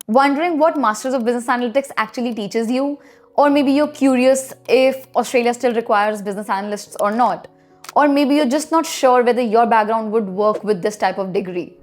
Wondering what Masters of Business Analytics actually teaches you? Or maybe you're curious if Australia still requires business analysts or not. Or maybe you're just not sure whether your background would work with this type of degree.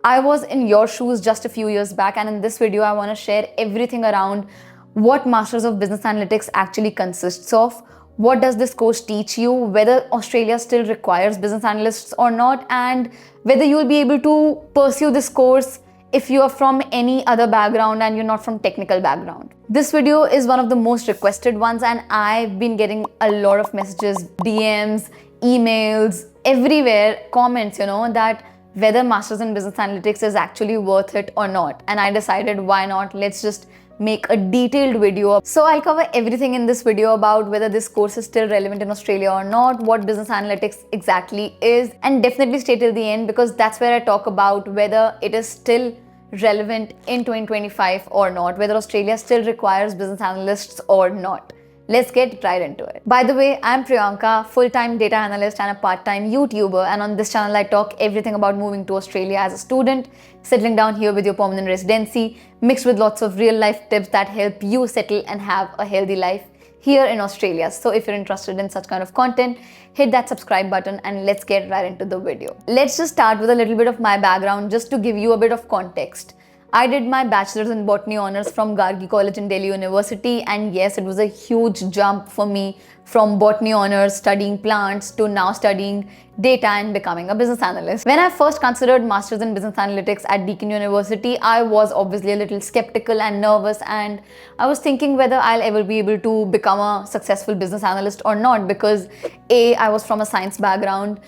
I was in your shoes just a few years back, and in this video, I want to share everything around what Masters of Business Analytics actually consists of. What does this course teach you, whether Australia still requires business analysts or not, and whether you will be able to pursue this course if you are from any other background and you're not from technical background. This video is one of the most requested ones, and I've been getting a lot of messages, DMs, emails, everywhere, comments, that whether Masters in Business Analytics is actually worth it or not. And I decided, why not? Let's just make a detailed video. So I'll cover everything in this video about whether this course is still relevant in Australia or not, what business analytics exactly is, and definitely stay till the end because that's where I talk about whether it is still relevant in 2025 or not, whether Australia still requires business analysts or not. Let's get right into it. By the way, I'm Priyanka, full-time data analyst and a part-time YouTuber, and on this channel I talk everything about moving to Australia as a student, settling down here with your permanent residency, mixed with lots of real-life tips that help you settle and have a healthy life here in Australia. So if you're interested in such kind of content, hit that subscribe button and let's get right into the video. Let's just start with a little bit of my background just to give you a bit of context. I did my bachelor's in botany honors from Gargi College in Delhi University, and yes, it was a huge jump for me from botany honors studying plants to now studying data and becoming a business analyst. When I first considered Masters in Business Analytics at Deakin University, I was obviously a little skeptical and nervous, and I was thinking whether I'll ever be able to become a successful business analyst or not because A, I was from a science background,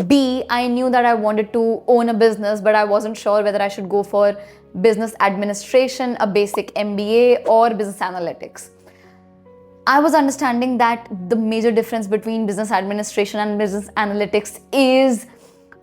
B, I knew that I wanted to own a business, but I wasn't sure whether I should go for business administration, a basic MBA, or business analytics. I was understanding that the major difference between business administration and business analytics is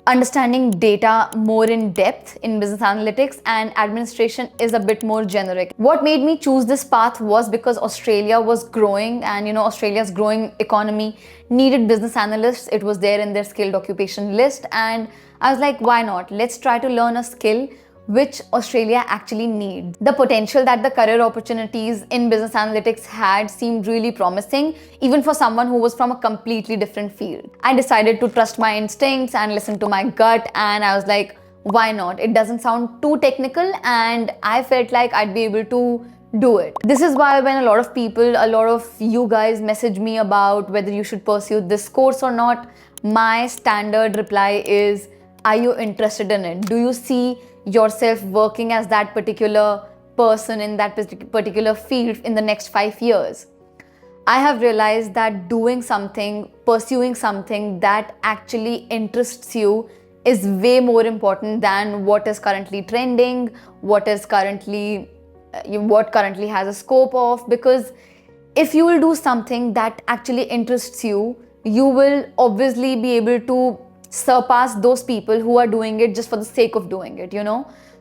understanding data more in depth in business analytics, and administration is a bit more generic. What made me choose this path was because Australia was growing, and Australia's growing economy needed business analysts. It was there in their skilled occupation list, and I was like, why not? Let's try to learn a skill which Australia actually needs. The potential that the career opportunities in business analytics had seemed really promising, even for someone who was from a completely different field. I decided to trust my instincts and listen to my gut, and I was like, why not? It doesn't sound too technical, and I felt like I'd be able to do it. This is why when a lot of people, a lot of you guys message me about whether you should pursue this course or not, my standard reply is, are you interested in it? Do you see yourself working as that particular person in that particular field in the next 5 years? I have realized that doing something, pursuing something that actually interests you is way more important than what is currently trending, what currently has a scope of, because if you will do something that actually interests you, you will obviously be able to surpass those people who are doing it just for the sake of doing it,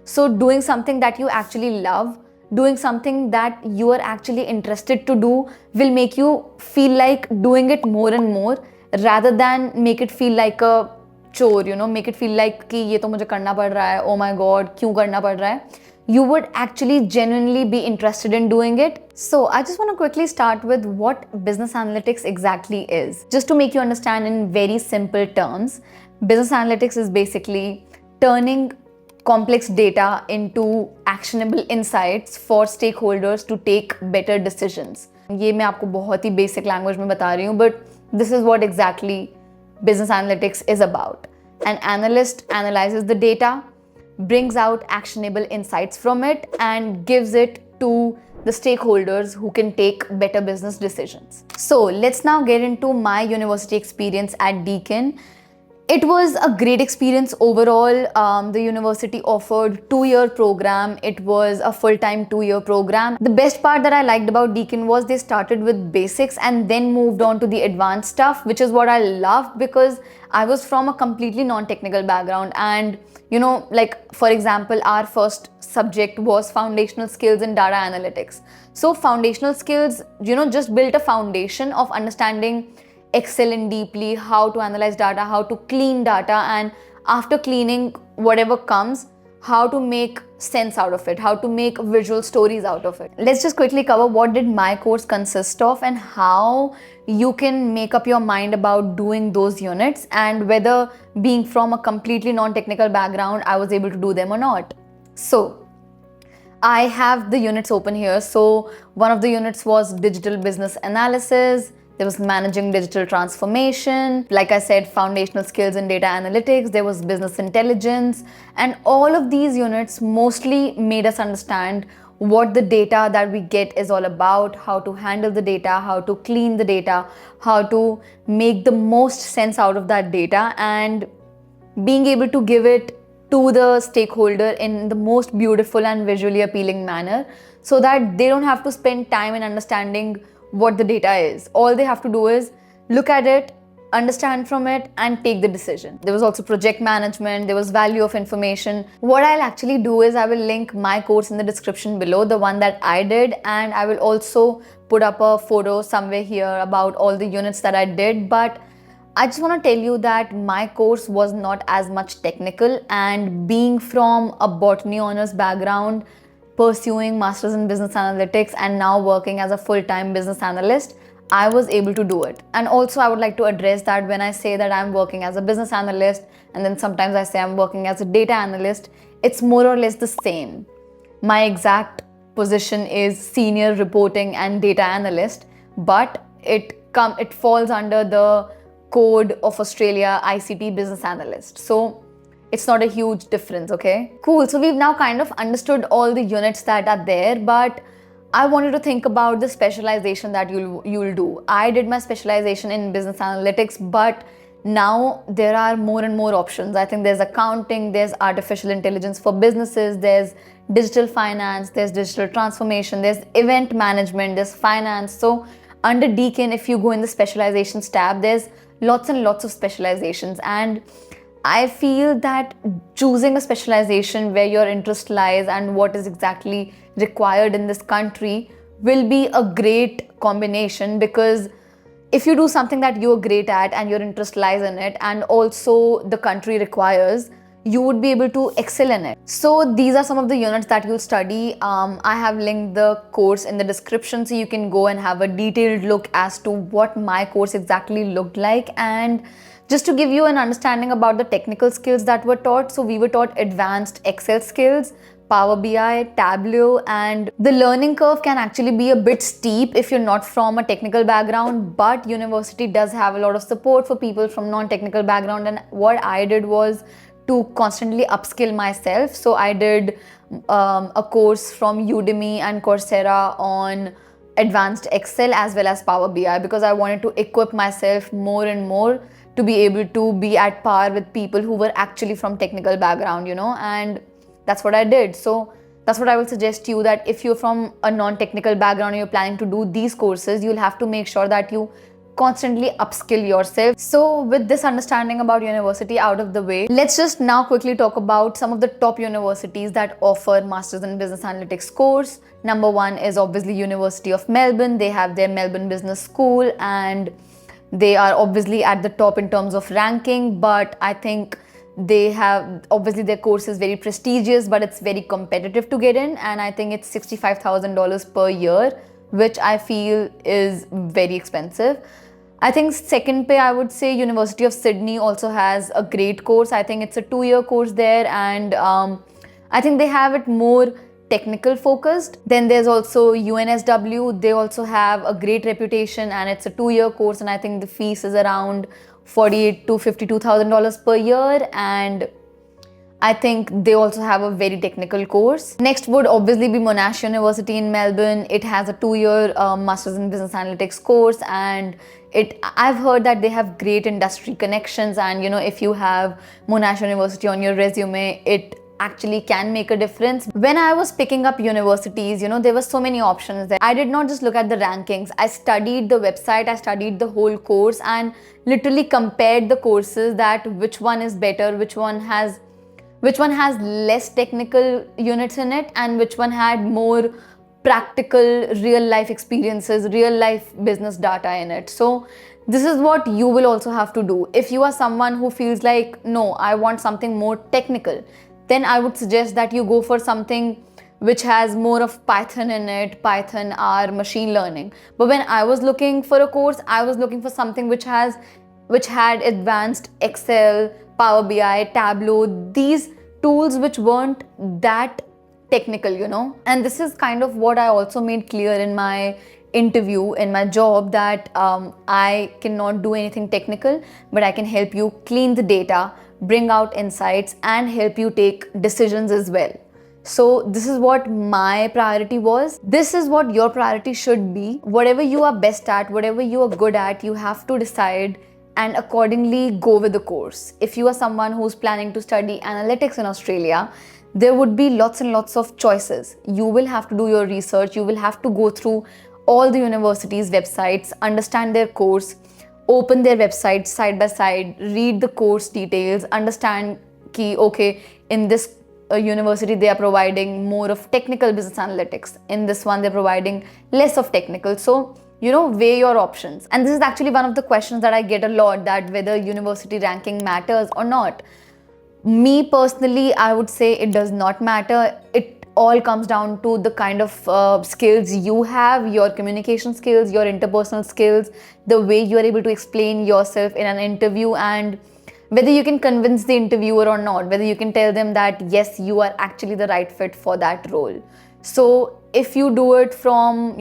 So doing something that you actually love, doing something that you are actually interested to do will make you feel like doing it more and more rather than make it feel like a chore, make it feel like कि ये तो मुझे करना पड़ रहा है, oh my god, क्यों करना पड़ रहा है? You would actually genuinely be interested in doing it. So I just want to quickly start with what business analytics exactly is. Just to make you understand in very simple terms, business analytics is basically turning complex data into actionable insights for stakeholders to take better decisions. ये मैं आपको बहुत ही basic language में बता रही हूँ, but this is what exactly business analytics is about. An analyst analyzes the data, brings out actionable insights from it, and gives it to the stakeholders who can take better business decisions. So let's now get into my university experience at Deakin. It was a great experience overall. The university offered 2-year program. It was a full-time 2-year program. The best part that I liked about Deakin was they started with basics and then moved on to the advanced stuff, which is what I loved because I was from a completely non-technical background. And like for example, our first subject was foundational skills in data analytics. So foundational skills, just built a foundation of understanding Excel in deeply, how to analyze data, how to clean data, and after cleaning whatever comes, how to make sense out of it, how to make visual stories out of it. Let's just quickly cover what did my course consist of and how you can make up your mind about doing those units, and whether, being from a completely non-technical background, I was able to do them or not. So I have the units open here. So one of the units was digital business analysis. There was managing digital transformation. Like I said, foundational skills in data analytics. There was business intelligence. And all of these units mostly made us understand what the data that we get is all about, how to handle the data, how to clean the data, how to make the most sense out of that data, and being able to give it to the stakeholder in the most beautiful and visually appealing manner, so that they don't have to spend time in understanding what the data is. All they have to do is look at it, understand from it, and take the decision. There was also project management, there was value of information. What I'll actually do is I will link my course in the description below, the one that I did, and I will also put up a photo somewhere here about all the units that I did. But I just want to tell you that my course was not as much technical, and being from a botany honors background, pursuing masters in business analytics, and now working as a full-time business analyst, I was able to do it. And also I would like to address that when I say that I'm working as a business analyst and then sometimes I say I'm working as a data analyst, it's more or less the same. My exact position is senior reporting and data analyst, but it falls under the code of Australia ICT business analyst. So it's not a huge difference, okay? Cool, so we've now kind of understood all the units that are there, but I wanted to think about the specialization that you'll do. I did my specialization in business analytics, but now there are more and more options. I think there's accounting, there's artificial intelligence for businesses, there's digital finance, there's digital transformation, there's event management, there's finance. So under Deakin, if you go in the specializations tab, there's lots and lots of specializations, and I feel that choosing a specialization where your interest lies and what is exactly required in this country will be a great combination, because if you do something that you're great at and your interest lies in it and also the country requires, you would be able to excel in it. So these are some of the units that you'll study. I have linked the course in the description, so you can go and have a detailed look as to what my course exactly looked like. And just to give you an understanding about the technical skills that were taught, so we were taught advanced Excel skills, Power BI, Tableau, and the learning curve can actually be a bit steep if you're not from a technical background, but university does have a lot of support for people from non-technical background. And what I did was to constantly upskill myself. So I did a course from Udemy and Coursera on advanced Excel as well as Power BI, because I wanted to equip myself more and more to be able to be at par with people who were actually from technical background, and that's what I did. So that's what I will suggest to you, that if you're from a non-technical background and you're planning to do these courses, you'll have to make sure that you constantly upskill yourself. So with this understanding about university out of the way, let's just now quickly talk about some of the top universities that offer Masters in Business Analytics course. Number one is obviously University of Melbourne. They have their Melbourne Business School, and they are obviously at the top in terms of ranking, but I think they have, obviously their course is very prestigious, but it's very competitive to get in, and I think it's $65,000 per year, which I feel is very expensive. I think second pay, I would say University of Sydney also has a great course. I think it's a 2-year course there, and I think they have it more technical focused. Then there's also UNSW. They also have a great reputation, and it's a 2-year course, and I think the fees is around $48,000 to $52,000 per year, and I think they also have a very technical course. Next would obviously be Monash University in Melbourne. It has a 2-year Masters in Business Analytics course, and I've heard that they have great industry connections, and if you have Monash University on your resume, it actually can make a difference. When I was picking up universities, there were so many options there. I did not just look at the rankings. I studied the website, I studied the whole course, and literally compared the courses, that which one is better, which one has less technical units in it, and which one had more practical real life experiences, real life business data in it. So this is what you will also have to do. If you are someone who feels like, no, I want something more technical, then I would suggest that you go for something which has more of Python in it, Python, R, machine learning. But when I was looking for a course, I was looking for something which had advanced Excel, Power BI, Tableau, these tools which weren't that technical, And this is kind of what I also made clear in my interview, in my job, that I cannot do anything technical, but I can help you clean the data, bring out insights, and help you take decisions as well. So this is what my priority was. This is what your priority should be. Whatever you are best at, whatever you are good at, you have to decide and accordingly go with the course. If you are someone who's planning to study analytics in Australia, there would be lots and lots of choices. You will have to do your research. You will have to go through all the universities' websites, understand their course, open their websites side by side, read the course details, understand okay, in this university they are providing more of technical business analytics. In this one they're providing less of technical. So, weigh your options. And this is actually one of the questions that I get a lot, that whether university ranking matters or not. Me personally, I would say it does not matter. It all comes down to the kind of skills you have, your communication skills, your interpersonal skills, the way you are able to explain yourself in an interview, and whether you can convince the interviewer or not, whether you can tell them that yes, you are actually the right fit for that role. So if you do it from,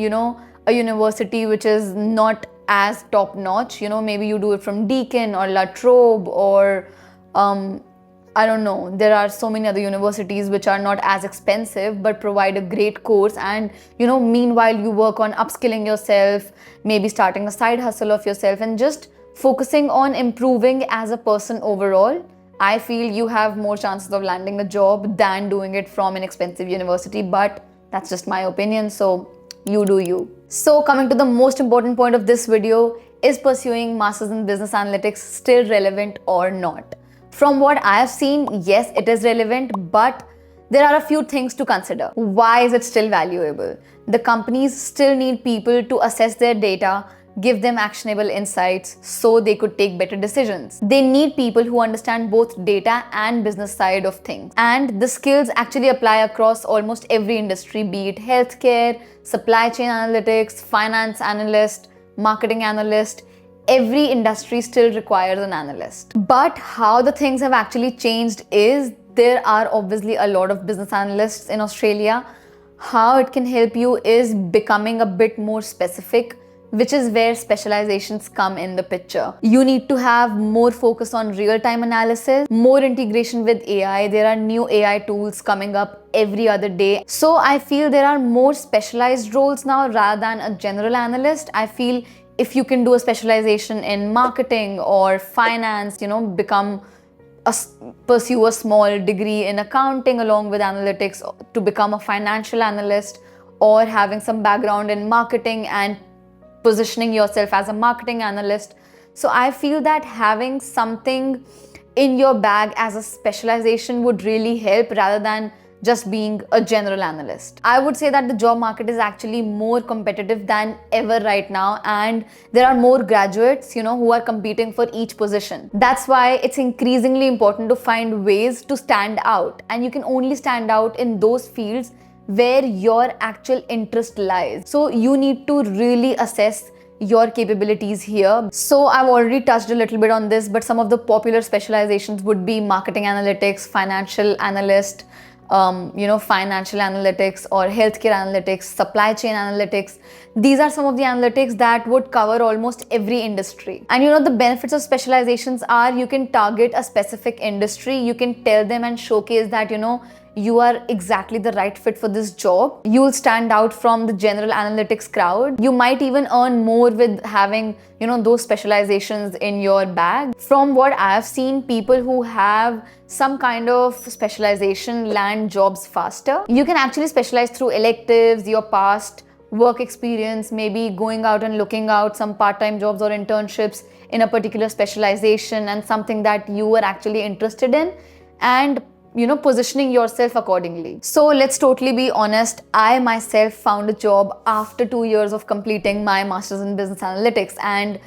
a university which is not as top notch, maybe you do it from Deakin or La Trobe or I don't know, there are so many other universities which are not as expensive but provide a great course, and meanwhile you work on upskilling yourself, maybe starting a side hustle of yourself and just focusing on improving as a person overall. I feel you have more chances of landing a job than doing it from an expensive university, but that's just my opinion, so you do you. So coming to the most important point of this video, is pursuing Masters in Business Analytics still relevant or not? From what I have seen, yes, it is relevant, but there are a few things to consider. Why is it still valuable? The companies still need people to assess their data, give them actionable insights so they could take better decisions. They need people who understand both data and business side of things. And the skills actually apply across almost every industry, be it healthcare, supply chain analytics, finance analyst, marketing analyst. Every industry still requires an analyst. But how the things have actually changed is there are obviously a lot of business analysts in Australia. How it can help you is becoming a bit more specific, which is where specializations come in the picture. You need to have more focus on real-time analysis, more integration with AI. There are new AI tools coming up every other day. So I feel there are more specialized roles now rather than a general analyst. I feel if you can do a specialization in marketing or finance, pursue a small degree in accounting along with analytics to become a financial analyst, or having some background in marketing and positioning yourself as a marketing analyst. So I feel that having something in your bag as a specialization would really help rather than just being a general analyst. I would say that the job market is actually more competitive than ever right now, and there are more graduates, who are competing for each position. That's why it's increasingly important to find ways to stand out, and you can only stand out in those fields where your actual interest lies. So you need to really assess your capabilities here. So I've already touched a little bit on this, but some of the popular specializations would be marketing analytics, financial analyst, financial analytics or healthcare analytics, supply chain analytics. These are some of the analytics that would cover almost every industry. And the benefits of specializations are you can target a specific industry, you can tell them and showcase that, you are exactly the right fit for this job. You'll stand out from the general analytics crowd. You might even earn more with having, those specializations in your bag. From what I've seen, people who have some kind of specialization land jobs faster. You can actually specialize through electives, your past work experience, maybe going out and looking out some part-time jobs or internships in a particular specialization and something that you were actually interested in, and positioning yourself accordingly. So let's totally be honest, I myself found a job after 2 years of completing my Masters in Business Analytics, and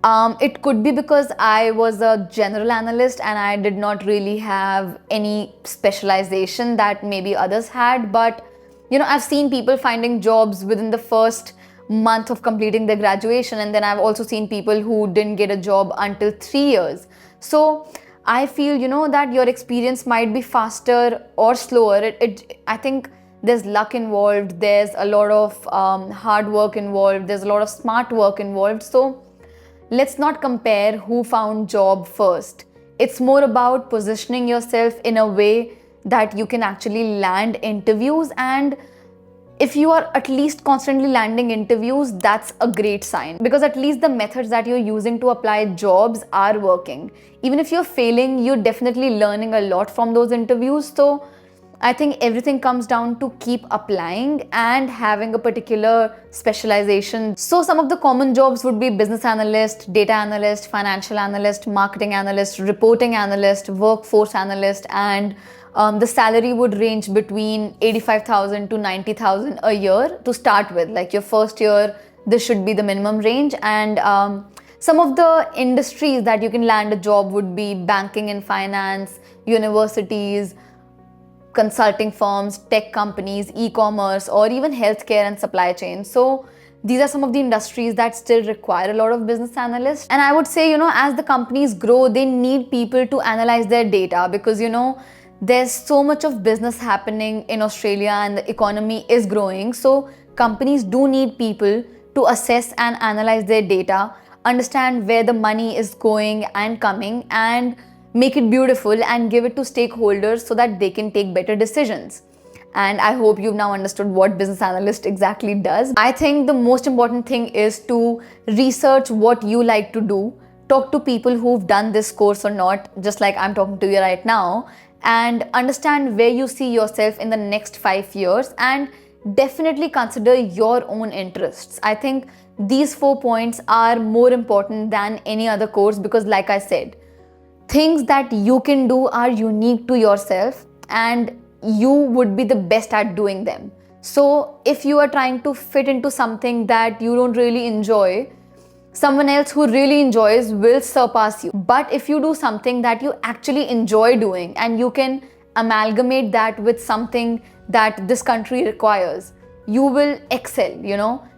It could be because I was a general analyst and I did not really have any specialization that maybe others had. But, I've seen people finding jobs within the first month of completing their graduation. And then I've also seen people who didn't get a job until 3 years. So I feel, that your experience might be faster or slower. I think there's luck involved. There's a lot of hard work involved. There's a lot of smart work involved. So let's not compare who found job first. It's more about positioning yourself in a way that you can actually land interviews, and if you are at least constantly landing interviews, that's a great sign, because at least the methods that you're using to apply jobs are working. Even if you're failing, you're definitely learning a lot from those interviews. So I think everything comes down to keep applying and having a particular specialization. So some of the common jobs would be business analyst, data analyst, financial analyst, marketing analyst, reporting analyst, workforce analyst, and the salary would range between 85,000 to 90,000 a year to start with. Like your first year, this should be the minimum range. And some of the industries that you can land a job would be banking and finance, universities, consulting firms, tech companies, e-commerce, or even healthcare and supply chain. So these are some of the industries that still require a lot of business analysts. And I would say, as the companies grow, they need people to analyze their data, because, there's so much of business happening in Australia and the economy is growing. So companies do need people to assess and analyze their data, understand where the money is going and coming, and make it beautiful and give it to stakeholders so that they can take better decisions. And I hope you've now understood what business analyst exactly does. I think the most important thing is to research what you like to do, talk to people who've done this course or not, just like I'm talking to you right now, and understand where you see yourself in the next 5 years, and definitely consider your own interests. I think these 4 points are more important than any other course, because like I said, things that you can do are unique to yourself and you would be the best at doing them. So if you are trying to fit into something that you don't really enjoy, someone else who really enjoys will surpass you. But if you do something that you actually enjoy doing and you can amalgamate that with something that this country requires, you will excel,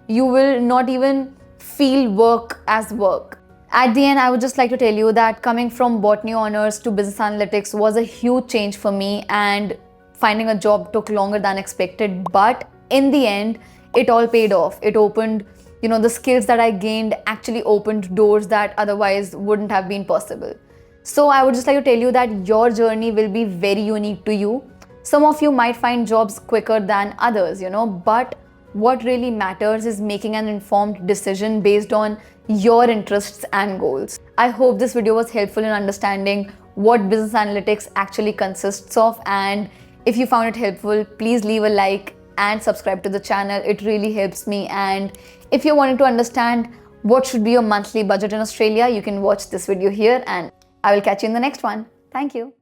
you will not even feel work as work. At the end, I would just like to tell you that coming from botany honors to business analytics was a huge change for me, and finding a job took longer than expected. But in the end, it all paid off. It opened, the skills that I gained actually opened doors that otherwise wouldn't have been possible. So I would just like to tell you that your journey will be very unique to you. Some of you might find jobs quicker than others, but what really matters is making an informed decision based on your interests and goals. I hope this video was helpful in understanding what business analytics actually consists of, and if you found it helpful, please leave a like and subscribe to the channel. It really helps me. And if you're wanting to understand what should be your monthly budget in Australia, you can watch this video here, and I will catch you in the next one. Thank you.